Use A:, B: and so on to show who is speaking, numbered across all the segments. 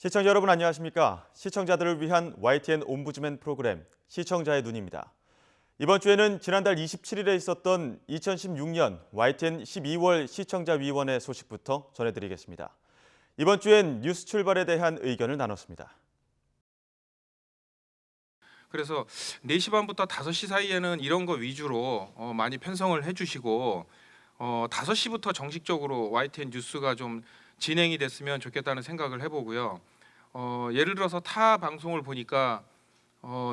A: 시청자 여러분 안녕하십니까? 시청자들을 위한 YTN 옴부즈맨 프로그램 시청자의 눈입니다. 이번 주에는 지난달 27일에 있었던 2016년 YTN 12월 시청자위원회 소식부터 전해드리겠습니다. 이번 주엔 뉴스 출발에 대한 의견을 나눴습니다.
B: 그래서 4시 반부터 5시 사이에는 이런 거 위주로 많이 편성을 해주시고 5시부터 정식적으로 YTN 뉴스가 좀 진행이 됐으면 좋겠다는 생각을 해보고요. 예를 들어서 타 방송을 보니까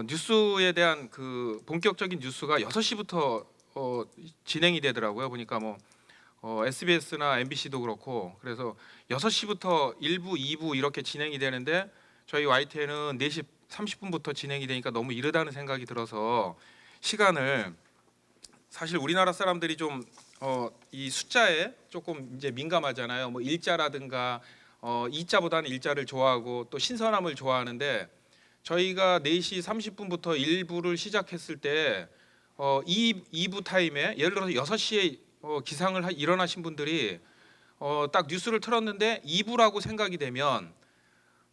B: 뉴스에 대한 그 본격적인 뉴스가 6시부터 진행이 되더라고요. 보니까 SBS나 MBC도 그렇고, 그래서 6시부터 1부, 2부 이렇게 진행이 되는데 저희 YTN은 4시 30분부터 진행이 되니까 너무 이르다는 생각이 들어서 시간을, 사실 우리나라 사람들이 좀 이 숫자에 조금 이제 민감하잖아요. 뭐 일자라든가 이자보다는 일자를 좋아하고 또 신선함을 좋아하는데, 저희가 4시 30분부터 1부를 시작했을 때 2부 타임에 예를 들어서 6시에 기상을 일어나신 분들이 딱 뉴스를 틀었는데 2부라고 생각이 되면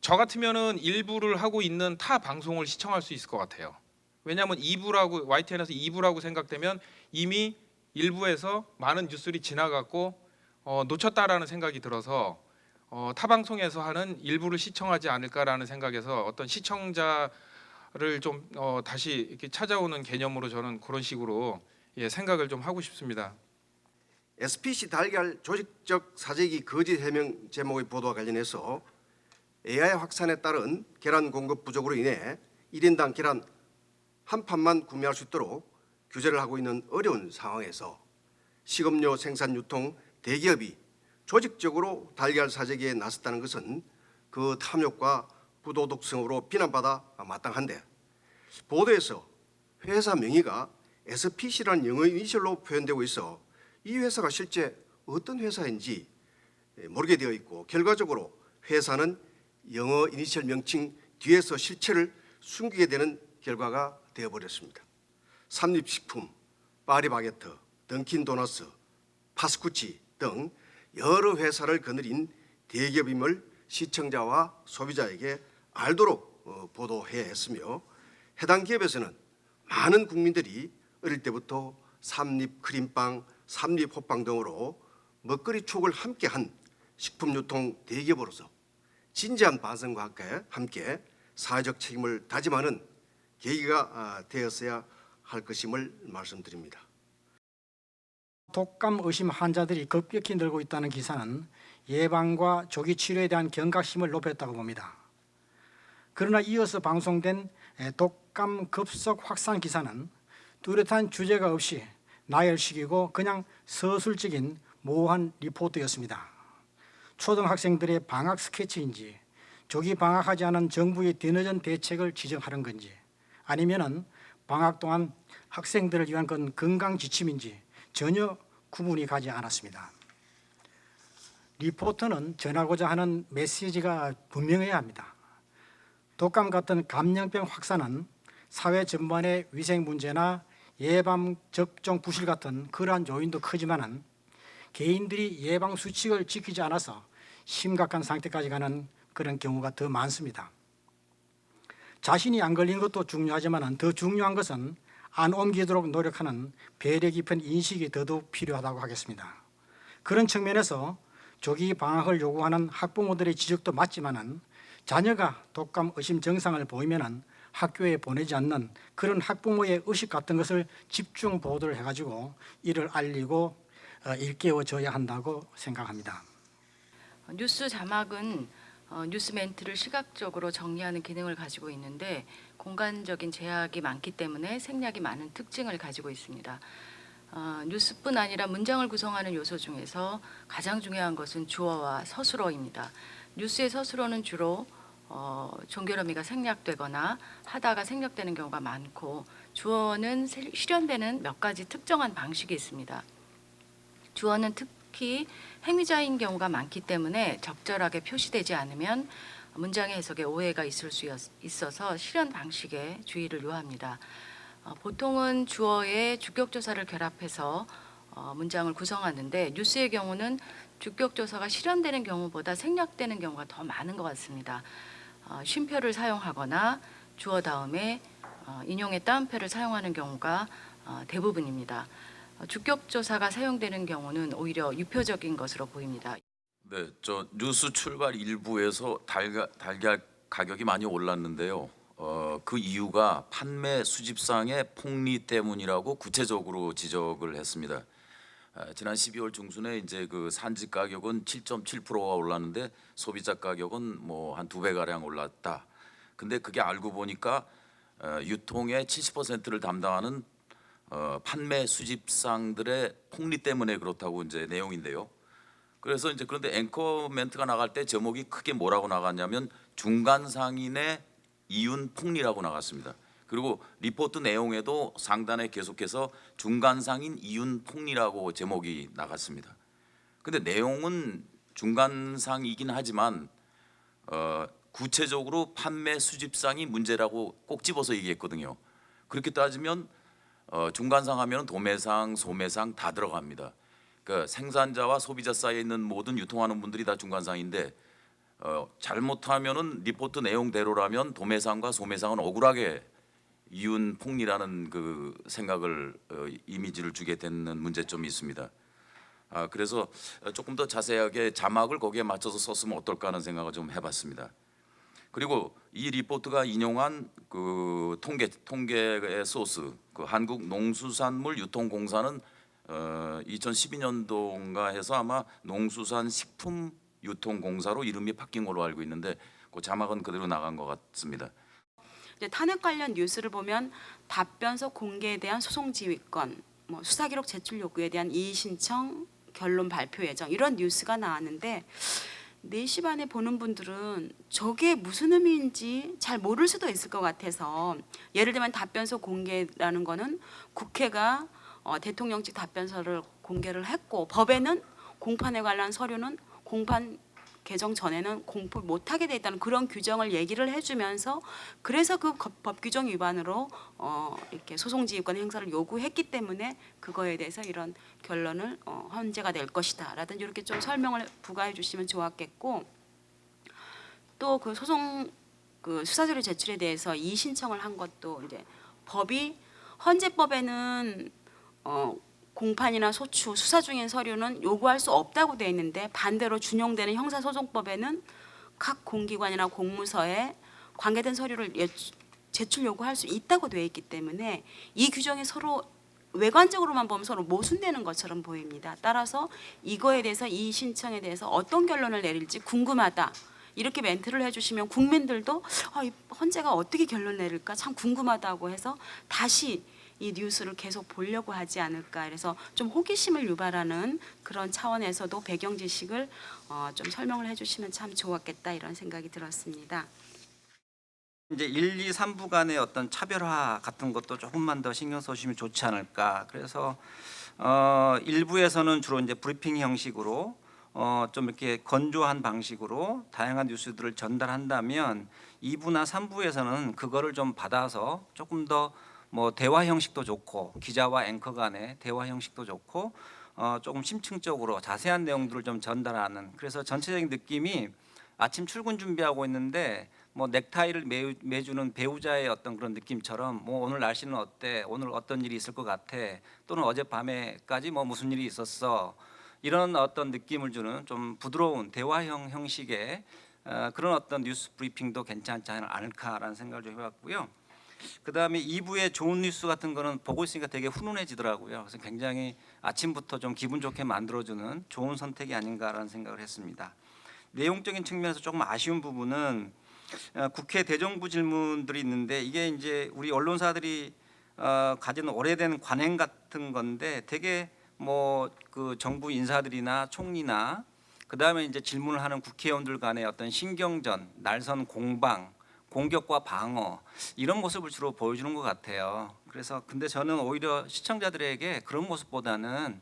B: 저 같으면은 1부를 하고 있는 타 방송을 시청할 수 있을 것 같아요. 왜냐하면 2부라고, YTN에서 2부라고 생각되면 이미 1부에서 많은 뉴스들이 지나갔고 놓쳤다라는 생각이 들어서 타 방송에서 하는 1부를 시청하지 않을까라는 생각에서 어떤 시청자를 좀 다시 이렇게 찾아오는 개념으로 저는 그런 식으로 생각을 좀 하고 싶습니다.
C: SPC 달걀 조직적 사재기 거짓 해명 제목의 보도와 관련해서 AI 확산에 따른 계란 공급 부족으로 인해 1인당 계란 한 판만 구매할 수 있도록 규제를 하고 있는 어려운 상황에서 식음료 생산 유통 대기업이 조직적으로 달걀 사재기에 나섰다는 것은 그 탐욕과 부도덕성으로 비난받아 마땅한데, 보도에서 회사 명의가 SPC라는 영어 이니셜로 표현되고 있어 이 회사가 실제 어떤 회사인지 모르게 되어 있고, 결과적으로 회사는 영어 이니셜 명칭 뒤에서 실체를 숨기게 되는 결과가 되어버렸습니다. 삼립식품, 파리바게트, 던킨도너스, 파스쿠치 등 여러 회사를 거느린 대기업임을 시청자와 소비자에게 알도록 보도해야 했으며, 해당 기업에서는 많은 국민들이 어릴 때부터 삼립 크림빵, 삼립 호빵 등으로 먹거리 추억을 함께한 식품유통 대기업으로서 진지한 반성과 함께 사회적 책임을 다짐하는 계기가 되었어야 할 것임을 말씀드립니다.
D: 독감 의심 환자들이 급격히 늘고 있다는 기사는 예방과 조기 치료에 대한 경각심을 높였다고 봅니다. 그러나 이어서 방송된 독감 급속 확산 기사는 뚜렷한 주제가 없이 나열식이고 그냥 서술적인 모호한 리포트였습니다. 초등학생들의 방학 스케치인지, 조기 방학하지 않은 정부의 뒤늦은 대책을 지적하는 건지, 아니면은 방학 동안 학생들을 위한 건 건강 지침인지 전혀 구분이 가지 않았습니다. 리포터는 전하고자 하는 메시지가 분명해야 합니다. 독감 같은 감염병 확산은 사회 전반의 위생 문제나 예방 접종 부실 같은 그러한 요인도 크지만은 개인들이 예방 수칙을 지키지 않아서 심각한 상태까지 가는 그런 경우가 더 많습니다. 자신이 안 걸린 것도 중요하지만 더 중요한 것은 안 옮기도록 노력하는 배려 깊은 인식이 더더욱 필요하다고 하겠습니다. 그런 측면에서 조기 방학을 요구하는 학부모들의 지적도 맞지만 자녀가 독감 의심 증상을 보이면 학교에 보내지 않는 그런 학부모의 의식 같은 것을 집중 보도를 해가지고 이를 알리고 일깨워줘야 한다고 생각합니다.
E: 뉴스 자막은 뉴스 멘트를 시각적으로 정리하는 기능을 가지고 있는데 공간적인 제약이 많기 때문에 생략이 많은 특징을 가지고 있습니다. 뉴스뿐 아니라 문장을 구성하는 요소 중에서 가장 중요한 것은 주어와 서술어입니다. 뉴스의 서술어는 주로 종결어미가 생략되거나 하다가 생략되는 경우가 많고, 주어는 실현되는 몇 가지 특정한 방식이 있습니다. 주어는 특히 행위자인 경우가 많기 때문에 적절하게 표시되지 않으면 문장의 해석에 오해가 있을 수 있어서 실현 방식에 주의를 요합니다. 보통은 주어에 주격조사를 결합해서 문장을 구성하는데, 뉴스의 경우는 주격 조사가 실현되는 경우보다 생략되는 경우가 더 많은 것 같습니다. 쉼표를 사용하거나 주어 다음에 인용의 따옴표를 사용하는 경우가 대부분입니다. 주격 조사가 사용되는 경우는 오히려 유표적인 것으로 보입니다.
F: 네, 저 뉴스 출발 일부에서 달걀 가격이 많이 올랐는데요. 그 이유가 판매 수집상의 폭리 때문이라고 구체적으로 지적을 했습니다. 지난 12월 중순에 이제 그 산지 가격은 7.7%가 올랐는데 소비자 가격은 뭐 한 2배 가량 올랐다. 근데 그게 알고 보니까 유통의 70%를 담당하는 판매 수집상들의 폭리 때문에 그렇다고 이제 내용인데요. 그래서 이제 그런데 앵커 멘트가 나갈 때 제목이 크게 뭐라고 나갔냐면 중간 상인의 이윤 폭리라고 나갔습니다. 그리고 리포트 내용에도 상단에 계속해서 중간 상인 이윤 폭리라고 제목이 나갔습니다. 근데 내용은 중간상이긴 하지만 구체적으로 판매 수집상이 문제라고 꼭 집어서 얘기했거든요. 그렇게 따지면 중간상 하면 도매상, 소매상 다 들어갑니다. 그러니까 생산자와 소비자 사이에 있는 모든 유통하는 분들이 다 중간상인데 잘못하면은 리포트 내용대로라면 도매상과 소매상은 억울하게 이윤 폭리라는 그 생각을 이미지를 주게 되는 문제점이 있습니다. 그래서 조금 더 자세하게 자막을 거기에 맞춰서 썼으면 어떨까 하는 생각을 좀 해봤습니다. 그리고 이 리포트가 인용한 그 통계의 소스, 그 한국농수산물유통공사는 2012년도인가 해서 아마 농수산식품유통공사로 이름이 바뀐 걸로 알고 있는데 그 자막은 그대로 나간 것 같습니다.
G: 이제 탄핵 관련 뉴스를 보면 답변서 공개에 대한 소송 지휘권, 뭐 수사 기록 제출 요구에 대한 이의 신청, 결론 발표 예정 이런 뉴스가 나왔는데 4시 반에 보는 분들은 저게 무슨 의미인지 잘 모를 수도 있을 것 같아서 예를 들면 답변서 공개라는 거는 국회가 대통령직 답변서를 공개를 했고 법에는 공판에 관한 서류는 공판 개정 전에는 공포 못하게 돼 있다는 그런 규정을 얘기를 해주면서 그래서 그 법 규정 위반으로 이렇게 소송지휘권 행사를 요구했기 때문에 그거에 대해서 이런 결론을 헌재가 낼 것이다라든지 이렇게 좀 설명을 부과해 주시면 좋았겠고 또 그 소송 그 수사서류 제출에 대해서 이의 신청을 한 것도 이제 법이 헌재법에는 공판이나 소추, 수사 중인 서류는 요구할 수 없다고 돼 있는데 반대로 준용되는 형사소송법에는 각 공기관이나 공무서에 관계된 서류를 제출 요구할 수 있다고 돼 있기 때문에 이 규정이 서로 외관적으로만 보면 서로 모순되는 것처럼 보입니다. 따라서 이거에 대해서 이 신청에 대해서 어떤 결론을 내릴지 궁금하다. 이렇게 멘트를 해주시면 국민들도 이 헌재가 어떻게 결론 내릴까 참 궁금하다고 해서 다시 이 뉴스를 계속 보려고 하지 않을까. 그래서 좀 호기심을 유발하는 그런 차원에서도 배경 지식을 좀 설명을 해주시면 참 좋았겠다 이런 생각이 들었습니다.
H: 이제 1, 2, 3부 간의 어떤 차별화 같은 것도 조금만 더 신경 써주시면 좋지 않을까. 그래서 1부에서는 주로 이제 브리핑 형식으로 좀 이렇게 건조한 방식으로 다양한 뉴스들을 전달한다면 2부나 3부에서는 그거를 좀 받아서 조금 더 뭐 대화 형식도 좋고 기자와 앵커 간의 대화 형식도 좋고 조금 심층적으로 자세한 내용들을 좀 전달하는 그래서 전체적인 느낌이 아침 출근 준비하고 있는데 뭐 넥타이를 매주는 배우자의 어떤 그런 느낌처럼 뭐 오늘 날씨는 어때? 오늘 어떤 일이 있을 것 같아? 또는 어젯밤에까지 뭐 무슨 일이 있었어? 이런 어떤 느낌을 주는 좀 부드러운 대화형 형식의 그런 어떤 뉴스 브리핑도 괜찮지 않을까라는 생각을 좀 해봤고요. 그다음에 2부의 좋은 뉴스 같은 거는 보고 있으니까 되게 훈훈해지더라고요. 그래서 굉장히 아침부터 좀 기분 좋게 만들어주는 좋은 선택이 아닌가라는 생각을 했습니다. 내용적인 측면에서 조금 아쉬운 부분은 국회 대정부 질문들이 있는데 이게 이제 우리 언론사들이 가진 오래된 관행 같은 건데 되게 뭐 그 정부 인사들이나 총리나 그다음에 이제 질문을 하는 국회의원들 간의 어떤 신경전, 날선 공방 공격과 방어 이런 모습을 주로 보여주는 것 같아요. 그래서 근데 저는 오히려 시청자들에게 그런 모습보다는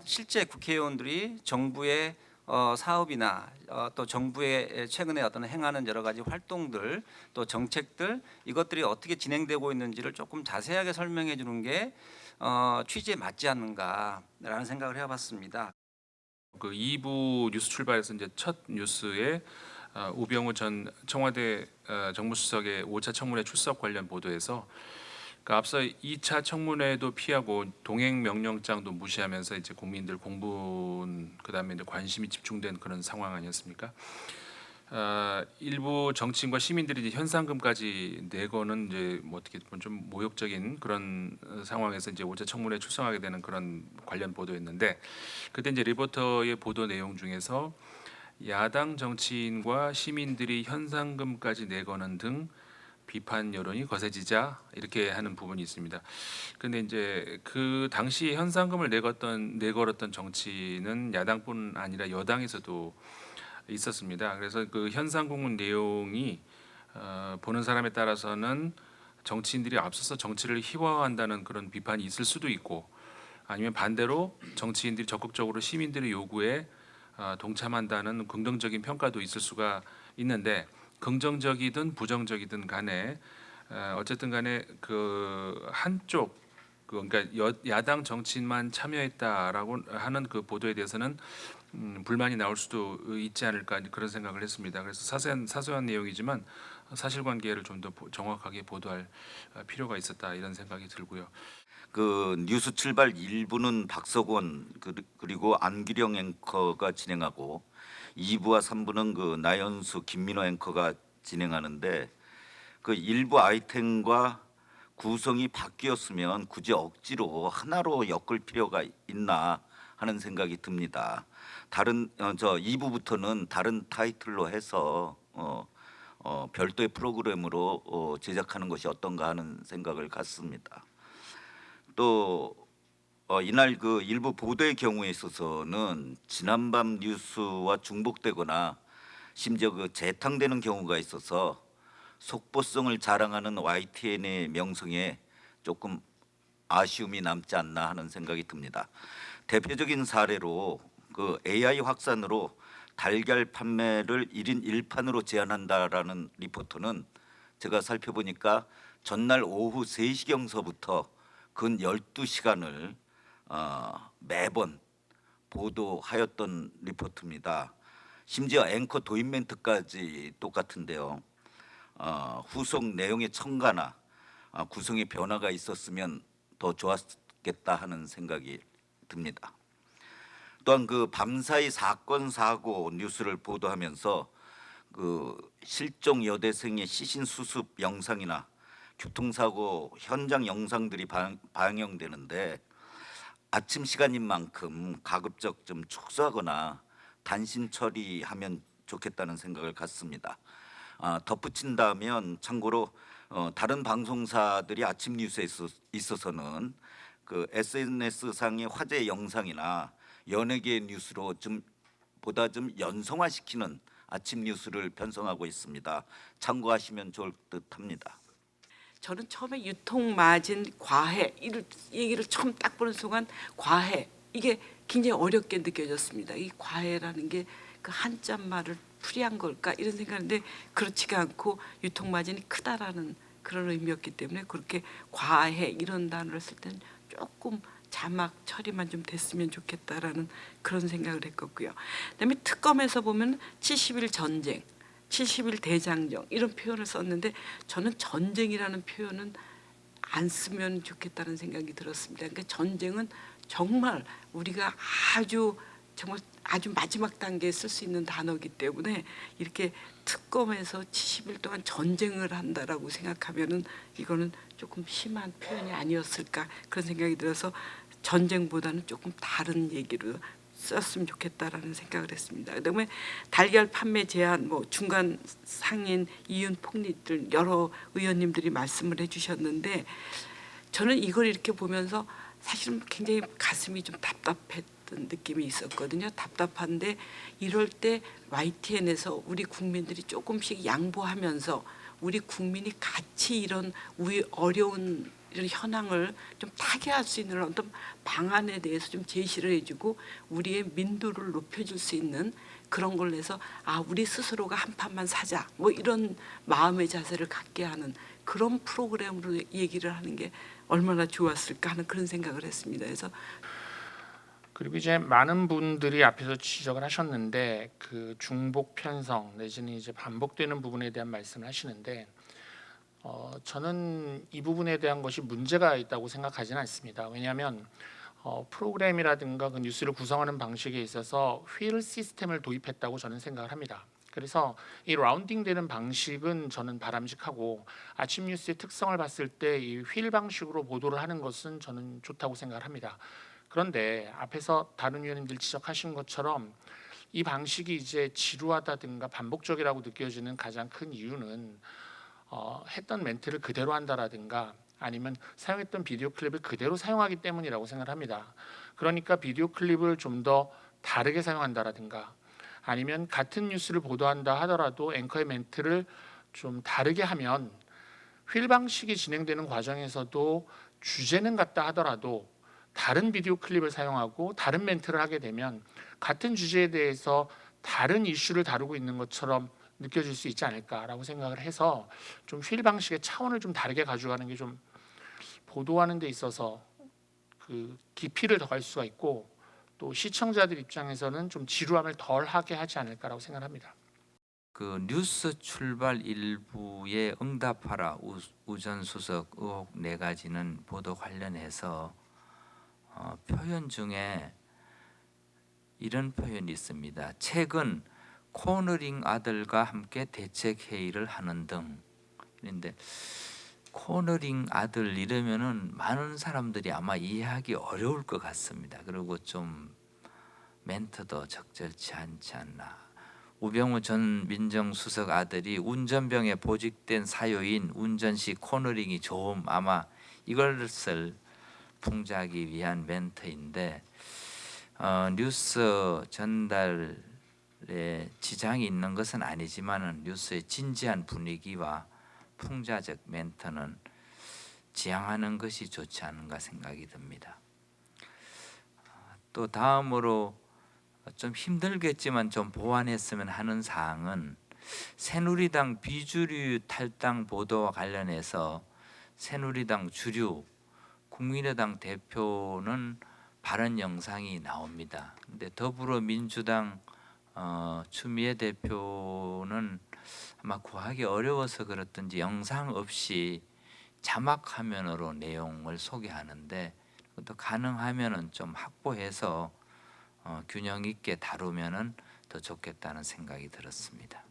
H: 실제 국회의원들이 정부의 사업이나 또 정부의 최근에 어떤 행하는 여러 가지 활동들 또 정책들 이것들이 어떻게 진행되고 있는지를 조금 자세하게 설명해 주는 게 취지에 맞지 않는가라는 생각을 해봤습니다.
B: 그 2부 뉴스 출발에서 이제 첫 뉴스에 우병우 전 청와대 정무수석의 5차 청문회 출석 관련 보도에서 그 앞서 2차 청문회도 피하고 동행 명령장도 무시하면서 이제 국민들 공분 그다음에 이제 관심이 집중된 그런 상황 아니었습니까? 일부 정치인과 시민들이 이제 현상금까지 내고는 이제 뭐 어떻게 보면 좀 모욕적인 그런 상황에서 이제 5차 청문회에 출석하게 되는 그런 관련 보도였는데 그때 이제 리포터의 보도 내용 중에서 야당 정치인과 시민들이 현상금까지 내거는 등 비판 여론이 거세지자 이렇게 하는 부분이 있습니다. 그런데 이제 그 당시 현상금을 내걸었던 정치는 야당뿐 아니라 여당에서도 있었습니다. 그래서 그 현상금 내용이 보는 사람에 따라서는 정치인들이 앞서서 정치를 희화화한다는 그런 비판이 있을 수도 있고 아니면 반대로 정치인들이 적극적으로 시민들의 요구에 동참한다는 긍정적인 평가도 있을 수가 있는데 긍정적이든 부정적이든 간에 어쨌든 간에 그 한쪽 그러니까 야당 정치인만 참여했다라고 하는 그 보도에 대해서는 불만이 나올 수도 있지 않을까 그런 생각을 했습니다. 그래서 사소한 내용이지만 사실관계를 좀 더 정확하게 보도할 필요가 있었다 이런 생각이 들고요.
F: 그 뉴스 출발 1부는 박석원 그리고 안기령 앵커가 진행하고 2부와 3부는 그 나연수 김민호 앵커가 진행하는데 그 일부 아이템과 구성이 바뀌었으면 굳이 억지로 하나로 엮을 필요가 있나 하는 생각이 듭니다. 다른 2부부터는 다른 타이틀로 해서 별도의 프로그램으로 제작하는 것이 어떤가 하는 생각을 갖습니다. 또 이날 그 일부 보도의 경우에 있어서는 지난밤 뉴스와 중복되거나 심지어 그 재탕되는 경우가 있어서 속보성을 자랑하는 YTN의 명성에 조금 아쉬움이 남지 않나 하는 생각이 듭니다. 대표적인 사례로 그 AI 확산으로 달걀 판매를 1인 1판으로 제한한다라는 리포트는 제가 살펴보니까 전날 오후 3시경서부터 근 12시간을 매번 보도하였던 리포트입니다. 심지어 앵커 도입 멘트까지 똑같은데요. 후속 내용의 첨가나 구성의 변화가 있었으면 더 좋았겠다 하는 생각이 듭니다. 또한 그 밤사이 사건 사고 뉴스를 보도하면서 그 실종 여대생의 시신 수습 영상이나 교통사고 현장 영상들이 방영되는데 아침 시간인 만큼 가급적 좀 축소하거나 단신 처리하면 좋겠다는 생각을 갖습니다. 덧붙인다면 참고로 다른 방송사들이 아침 뉴스에 있어서는 그 SNS상의 화제 영상이나 연예계 뉴스로 보다 좀 연성화시키는 아침 뉴스를 편성하고 있습니다. 참고하시면 좋을 듯합니다.
I: 저는 처음에 유통마진 과해 이 얘기를 처음 딱 보는 순간 과해 이게 굉장히 어렵게 느껴졌습니다. 이 과해라는 게 그 한자말을 풀이한 걸까 이런 생각인데 그렇지가 않고 유통마진이 크다라는 그런 의미였기 때문에 그렇게 과해 이런 단어를 쓸 때는 조금 자막 처리만 좀 됐으면 좋겠다라는 그런 생각을 했었고요. 그다음에 특검에서 보면 70일 전쟁, 70일 대장정 이런 표현을 썼는데 저는 전쟁이라는 표현은 안 쓰면 좋겠다는 생각이 들었습니다. 그러니까 전쟁은 정말 우리가 아주 마지막 단계에 쓸 수 있는 단어이기 때문에 이렇게 특검에서 70일 동안 전쟁을 한다라고 생각하면은 이거는 조금 심한 표현이 아니었을까 그런 생각이 들어서 전쟁보다는 조금 다른 얘기로 썼으면 좋겠다라는 생각을 했습니다. 그다음에 달걀 판매 제한, 뭐 중간 상인, 이윤 폭리 등 여러 의원님들이 말씀을 해주셨는데 저는 이걸 이렇게 보면서 사실은 굉장히 가슴이 좀 답답했던 느낌이 있었거든요. 답답한데 이럴 때 YTN에서 우리 국민들이 조금씩 양보하면서 우리 국민이 같이 이런 어려운 이런 현황을 좀 타개할 수 있는 어떤 방안에 대해서 좀 제시를 해주고 우리의 민도를 높여줄 수 있는 그런 걸 내서 우리 스스로가 한 판만 사자 뭐 이런 마음의 자세를 갖게 하는 그런 프로그램으로 얘기를 하는 게 얼마나 좋았을까 하는 그런 생각을 했습니다. 그래서
J: 그리고 이제 많은 분들이 앞에서 지적을 하셨는데 그 중복 편성 내지는 이제 반복되는 부분에 대한 말씀을 하시는데 저는 이 부분에 대한 것이 문제가 있다고 생각하지는 않습니다. 왜냐하면 프로그램이라든가 그 뉴스를 구성하는 방식에 있어서 휠 시스템을 도입했다고 저는 생각을 합니다. 그래서 이 라운딩되는 방식은 저는 바람직하고 아침 뉴스의 특성을 봤을 때 이 휠 방식으로 보도를 하는 것은 저는 좋다고 생각을 합니다. 그런데 앞에서 다른 위원님들 지적하신 것처럼 이 방식이 이제 지루하다든가 반복적이라고 느껴지는 가장 큰 이유는 했던 멘트를 그대로 한다라든가 아니면 사용했던 비디오 클립을 그대로 사용하기 때문이라고 생각합니다. 그러니까 비디오 클립을 좀 더 다르게 사용한다라든가 아니면 같은 뉴스를 보도한다 하더라도 앵커의 멘트를 좀 다르게 하면 휠 방식이 진행되는 과정에서도 주제는 같다 하더라도 다른 비디오 클립을 사용하고 다른 멘트를 하게 되면 같은 주제에 대해서 다른 이슈를 다루고 있는 것처럼 느껴질 수 있지 않을까라고 생각을 해서 좀 휠 방식의 차원을 좀 다르게 가져가는 게 좀 보도하는 데 있어서 그 깊이를 더할 수가 있고 또 시청자들 입장에서는 좀 지루함을 덜하게 하지 않을까라고 생각합니다.
K: 그 뉴스 출발 일부에 응답하라 우전수석 의혹 4가지는 보도 관련해서 표현 중에 이런 표현이 있습니다. 최근 코너링 아들과 함께 대책 회의를 하는 등. 그런데 코너링 아들 이러면은 많은 사람들이 아마 이해하기 어려울 것 같습니다. 그리고 좀 멘트도 적절치 않지 않나. 우병우 전 민정수석 아들이 운전병에 보직된 사유인 운전 시 코너링이 좀 아마 이것을 풍자하기 위한 멘트인데 뉴스 전달에 지장이 있는 것은 아니지만은 뉴스의 진지한 분위기와 풍자적 멘트는 지양하는 것이 좋지 않은가 생각이 듭니다. 또 다음으로 좀 힘들겠지만 좀 보완했으면 하는 사항은 새누리당 비주류 탈당 보도와 관련해서 새누리당 주류 국민의당 대표는 발언 영상이 나옵니다. 근데 더불어민주당 추미애 대표는 아마 구하기 어려워서 그렇든지 영상 없이 자막 화면으로 내용을 소개하는데 또 가능하면은 좀 확보해서 균형 있게 다루면은 더 좋겠다는 생각이 들었습니다.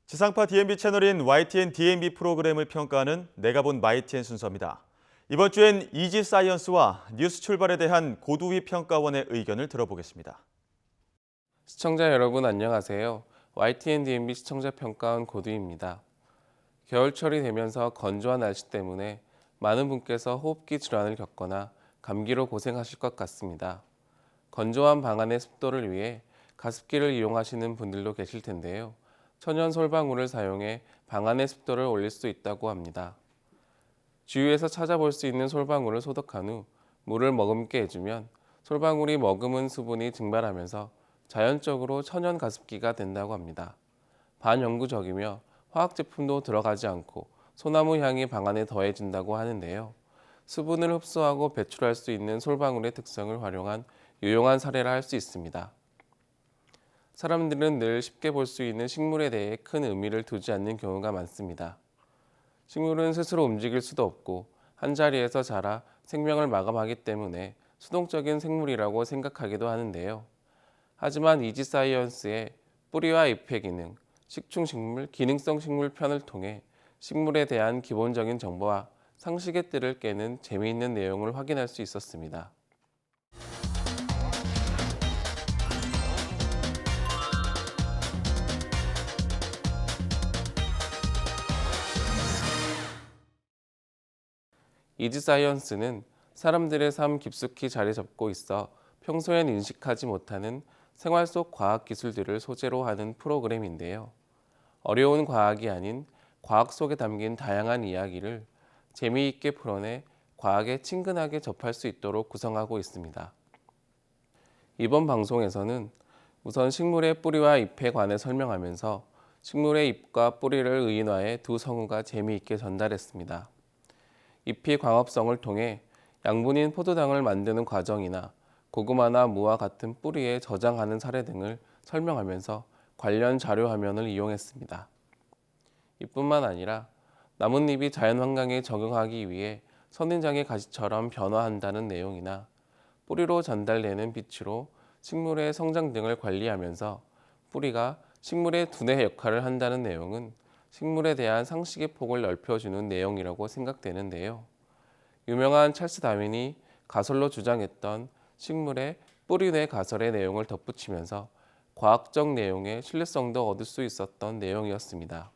A: 지상파 DMB 채널인 YTN DMB 프로그램을 평가하는 내가 본 YTN 순서입니다. 이번 주엔 이지사이언스와 뉴스 출발에 대한 고두위 평가원의 의견을 들어보겠습니다.
L: 시청자 여러분 안녕하세요. YTN DMB 시청자 평가원 고두위입니다. 겨울철이 되면서 건조한 날씨 때문에 많은 분께서 호흡기 질환을 겪거나 감기로 고생하실 것 같습니다. 건조한 방 안의 습도를 위해 가습기를 이용하시는 분들도 계실 텐데요. 천연 솔방울을 사용해 방 안의 습도를 올릴 수 있다고 합니다. 주위에서 찾아볼 수 있는 솔방울을 소독한 후 물을 머금게 해주면 솔방울이 머금은 수분이 증발하면서 자연적으로 천연 가습기가 된다고 합니다. 반영구적이며 화학 제품도 들어가지 않고 소나무 향이 방 안에 더해진다고 하는데요. 수분을 흡수하고 배출할 수 있는 솔방울의 특성을 활용한 유용한 사례라 할 수 있습니다. 사람들은 늘 쉽게 볼 수 있는 식물에 대해 큰 의미를 두지 않는 경우가 많습니다. 식물은 스스로 움직일 수도 없고 한자리에서 자라 생명을 마감하기 때문에 수동적인 생물이라고 생각하기도 하는데요. 하지만 이지사이언스의 뿌리와 잎의 기능, 식충식물, 기능성 식물 편을 통해 식물에 대한 기본적인 정보와 상식의 뜰을 깨는 재미있는 내용을 확인할 수 있었습니다. 이지사이언스는 사람들의 삶 깊숙이 자리 잡고 있어 평소엔 인식하지 못하는 생활 속 과학 기술들을 소재로 하는 프로그램인데요. 어려운 과학이 아닌 과학 속에 담긴 다양한 이야기를 재미있게 풀어내 과학에 친근하게 접할 수 있도록 구성하고 있습니다. 이번 방송에서는 우선 식물의 뿌리와 잎에 관해 설명하면서 식물의 잎과 뿌리를 의인화해 두 성우가 재미있게 전달했습니다. 잎이 광합성을 통해 양분인 포도당을 만드는 과정이나 고구마나 무와 같은 뿌리에 저장하는 사례 등을 설명하면서 관련 자료 화면을 이용했습니다. 이뿐만 아니라 나뭇잎이 자연환경에 적응하기 위해 선인장의 가시처럼 변화한다는 내용이나 뿌리로 전달되는 빛으로 식물의 성장 등을 관리하면서 뿌리가 식물의 두뇌 역할을 한다는 내용은 식물에 대한 상식의 폭을 넓혀주는 내용이라고 생각되는데요. 유명한 찰스 다윈이 가설로 주장했던 식물의 뿌리뇌 가설의 내용을 덧붙이면서 과학적 내용의 신뢰성도 얻을 수 있었던 내용이었습니다.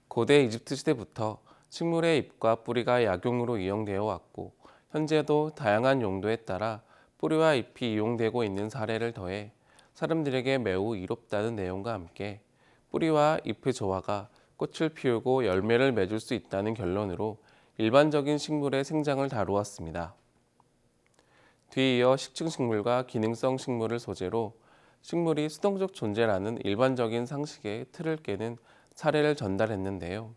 L: 고대 이집트 시대부터 식물의 잎과 뿌리가 약용으로 이용되어 왔고 현재도 다양한 용도에 따라 뿌리와 잎이 이용되고 있는 사례를 더해 사람들에게 매우 이롭다는 내용과 함께 뿌리와 잎의 조화가 꽃을 피우고 열매를 맺을 수 있다는 결론으로 일반적인 식물의 생장을 다루었습니다. 뒤이어 식충식물과 기능성 식물을 소재로 식물이 수동적 존재라는 일반적인 상식의 틀을 깨는 사례를 전달했는데요.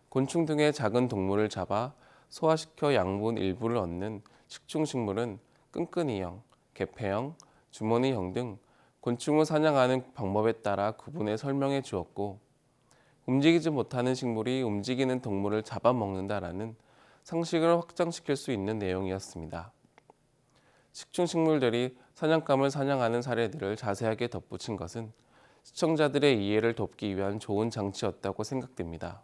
L: 곤충 등의 작은 동물을 잡아 소화시켜 양분 일부를 얻는 식충식물은 끈끈이형, 개폐형, 주머니형 등 곤충을 사냥하는 방법에 따라 구분해 설명해 주었고 움직이지 못하는 식물이 움직이는 동물을 잡아먹는다라는 상식을 확장시킬 수 있는 내용이었습니다. 식충식물들이 사냥감을 사냥하는 사례들을 자세하게 덧붙인 것은 시청자들의 이해를 돕기 위한 좋은 장치였다고 생각됩니다.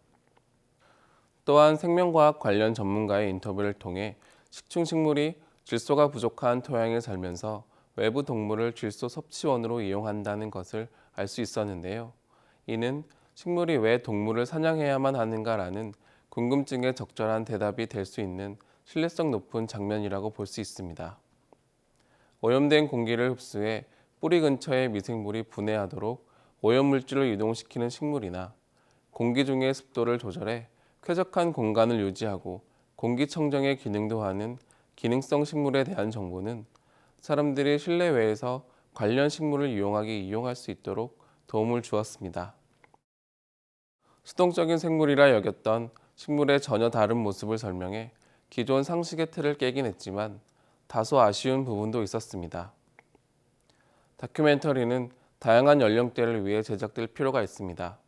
L: 또한 생명과학 관련 전문가의 인터뷰를 통해 식충식물이 질소가 부족한 토양에 살면서 외부 동물을 질소 섭취원으로 이용한다는 것을 알 수 있었는데요. 이는 식물이 왜 동물을 사냥해야만 하는가라는 궁금증에 적절한 대답이 될 수 있는 신뢰성 높은 장면이라고 볼 수 있습니다. 오염된 공기를 흡수해 뿌리 근처의 미생물이 분해하도록 오염물질을 이동시키는 식물이나 공기 중의 습도를 조절해 쾌적한 공간을 유지하고 공기청정의 기능도 하는 기능성 식물에 대한 정보는 사람들이 실내외에서 관련 식물을 이용할 수 있도록 도움을 주었습니다. 수동적인 생물이라 여겼던 식물의 전혀 다른 모습을 설명해 기존 상식의 틀을 깨긴 했지만 다소 아쉬운 부분도 있었습니다. 다큐멘터리는 다양한 연령대를 위해 제작될 필요가 있습니다.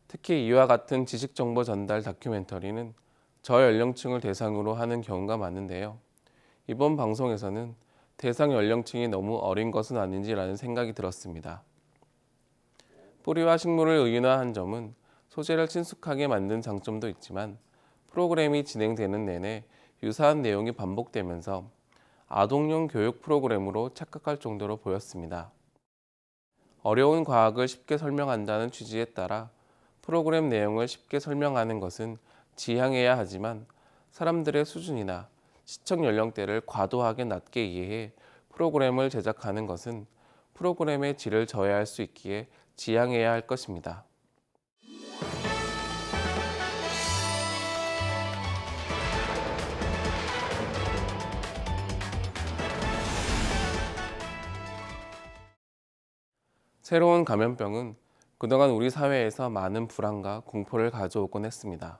L: 특히 이와 같은 지식정보 전달 다큐멘터리는 저연령층을 대상으로 하는 경우가 많은데요. 이번 방송에서는 대상 연령층이 너무 어린 것은 아닌지라는 생각이 들었습니다. 뿌리와 식물을 의인화한 점은 소재를 친숙하게 만든 장점도 있지만 프로그램이 진행되는 내내 유사한 내용이 반복되면서 아동용 교육 프로그램으로 착각할 정도로 보였습니다. 어려운 과학을 쉽게 설명한다는 취지에 따라 프로그램 내용을 쉽게 설명하는 것은 지향해야 하지만 사람들의 수준이나 시청 연령대를 과도하게 낮게 이해해 프로그램을 제작하는 것은 프로그램의 질을 저해할 수 있기에 지양해야 할 것입니다. 새로운 감염병은 그동안 우리 사회에서 많은 불안과 공포를 가져오곤 했습니다.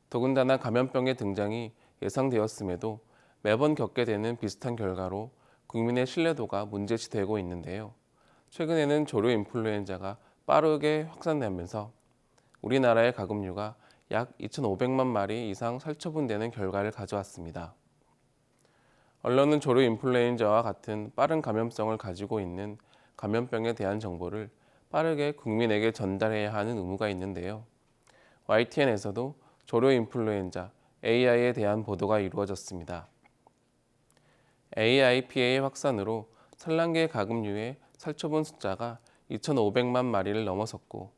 L: 더군다나 감염병의 등장이 예상되었음에도 매번 겪게 되는 비슷한 결과로 국민의 신뢰도가 문제시되고 있는데요. 최근에는 조류 인플루엔자가 빠르게 확산되면서 우리나라의 가금류가 약 2,500만 마리 이상 살처분되는 결과를 가져왔습니다. 언론은 조류 인플루엔자와 같은 빠른 감염성을 가지고 있는 감염병에 대한 정보를 빠르게 국민에게 전달해야 하는 의무가 있는데요. YTN에서도 조류 인플루엔자 AI에 대한 보도가 이루어졌습니다. AIPA의 확산으로 산란계 가금류의 살처분 숫자가 2,500만 마리를 넘어섰고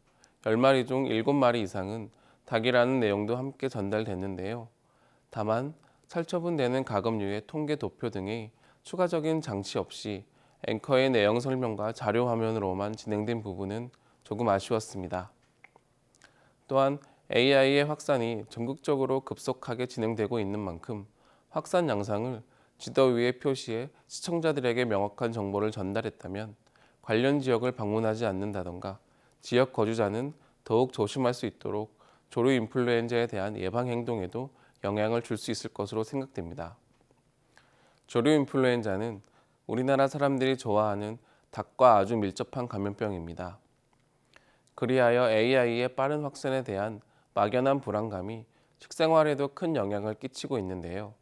L: 10마리 중 7마리 이상은 닭이라는 내용도 함께 전달됐는데요. 다만 살처분되는 가금류의 통계 도표 등의 추가적인 장치 없이 앵커의 내용 설명과 자료 화면으로만 진행된 부분은 조금 아쉬웠습니다. 또한 AI의 확산이 전국적으로 급속하게 진행되고 있는 만큼 확산 양상을 지도 위에 표시해 시청자들에게 명확한 정보를 전달했다면 관련 지역을 방문하지 않는다던가 지역 거주자는 더욱 조심할 수 있도록 조류 인플루엔자에 대한 예방 행동에도 영향을 줄 수 있을 것으로 생각됩니다. 조류 인플루엔자는 우리나라 사람들이 좋아하는 닭과 아주 밀접한 감염병입니다. 그리하여 AI의 빠른 확산에 대한 막연한 불안감이 식생활에도 큰 영향을 끼치고 있는데요.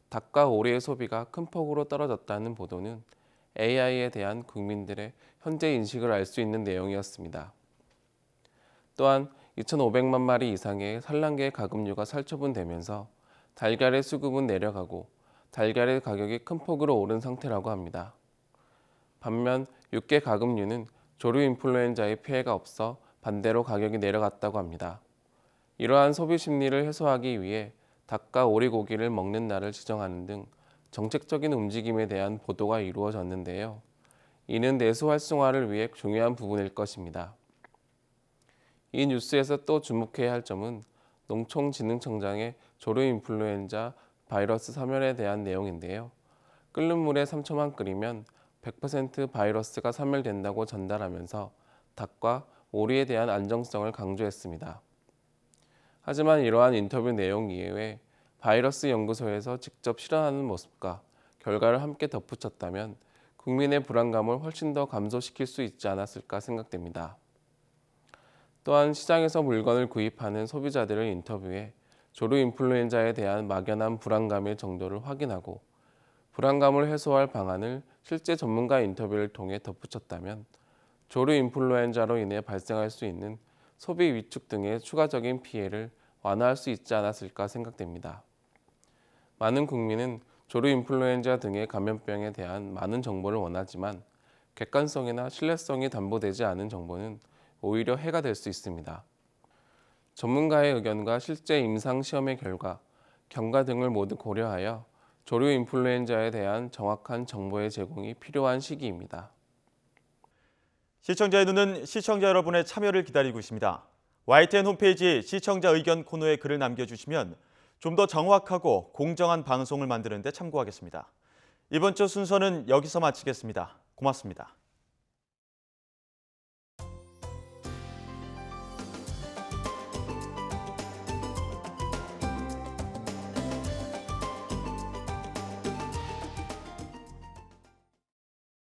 L: 닭과 오리의 소비가 큰 폭으로 떨어졌다는 보도는 AI에 대한 국민들의 현재 인식을 알 수 있는 내용이었습니다. 또한 2,500만 마리 이상의 산란계 가금류가 살처분되면서 달걀의 수급은 내려가고 달걀의 가격이 큰 폭으로 오른 상태라고 합니다. 반면 육계 가금류는 조류 인플루엔자의 피해가 없어 반대로 가격이 내려갔다고 합니다. 이러한 소비 심리를 해소하기 위해 닭과 오리 고기를 먹는 날을 지정하는 등 정책적인 움직임에 대한 보도가 이루어졌는데요. 이는 내수 활성화를 위해 중요한 부분일 것입니다. 이 뉴스에서 또 주목해야 할 점은 농촌진흥청장의 조류 인플루엔자 바이러스 사멸에 대한 내용인데요. 끓는 물에 3초만 끓이면 100% 바이러스가 사멸된다고 전달하면서 닭과 오리에 대한 안정성을 강조했습니다. 하지만 이러한 인터뷰 내용 이외에 바이러스 연구소에서 직접 실험하는 모습과 결과를 함께 덧붙였다면 국민의 불안감을 훨씬 더 감소시킬 수 있지 않았을까 생각됩니다. 또한 시장에서 물건을 구입하는 소비자들을 인터뷰해 조류 인플루엔자에 대한 막연한 불안감의 정도를 확인하고 불안감을 해소할 방안을 실제 전문가 인터뷰를 통해 덧붙였다면 조류 인플루엔자로 인해 발생할 수 있는 소비 위축 등의 추가적인 피해를 완화할 수 있지 않았을까 생각됩니다. 많은 국민은 조류 인플루엔자 등의 감염병에 대한 많은 정보를 원하지만 객관성이나 신뢰성이 담보되지 않은 정보는 오히려 해가 될 수 있습니다. 전문가의 의견과 실제 임상 시험의 결과, 경과 등을 모두 고려하여 조류 인플루엔자에 대한 정확한 정보의 제공이 필요한 시기입니다.
A: 시청자의 눈은 시청자 여러분의 참여를 기다리고 있습니다. YTN 홈페이지 시청자 의견 코너에 글을 남겨주시면 좀 더 정확하고 공정한 방송을 만드는 데 참고하겠습니다. 이번 주 순서는 여기서 마치겠습니다. 고맙습니다.